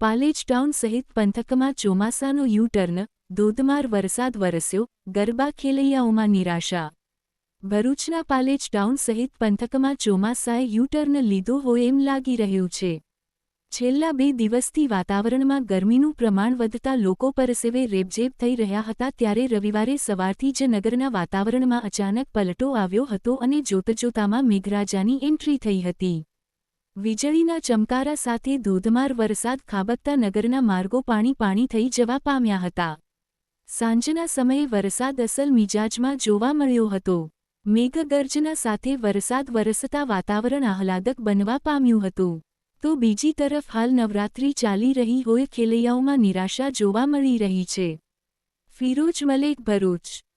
Palej town સહિત પંથકમાં ચોમાસાનો યુ-ટર્ન, ધોધમાર વરસાદ વરસ્યો, ગરબા ખેલૈયાઓમાં નિરાશા. ભરૂચના પાલેજ ટાઉન સહિત પંથકમાં ચોમાસાએ યુ-ટર્ન લીધો હોય એમ લાગી રહ્યું છે. છેલ્લા 2 દિવસથી વાતાવરણમાં ગરમીનું પ્રમાણ વધતા લોકો પરસેવે રેબઝેબ થઈ રહ્યા હતા ત્યારે રવિવારે સવારથી જ નગરના વાતાવરણમાં અચાનક પલટો આવ્યો હતો અને જોતજોતામાં મેઘરાજાની એન્ટ્રી થઈ હતી. વીજળીના ચમકારા સાથે ધોધમાર વરસાદ ખાબકતા નગરના માર્ગો પાણી થઈ જવા પામ્યા હતા. સાંજના સમયે વરસાદ અસલ મિજાજમાં જોવા મળ્યો હતો. મેઘગર્જના સાથે વરસાદ વરસતા વાતાવરણ આહલાદક બનવા પામ્યું હતું. તો બીજી તરફ હાલ નવરાત્રી ચાલી રહી હોય ખેલૈયાઓમાં નિરાશા જોવા મળી રહી છે. ફિરોજ મલેક, ભરૂચ.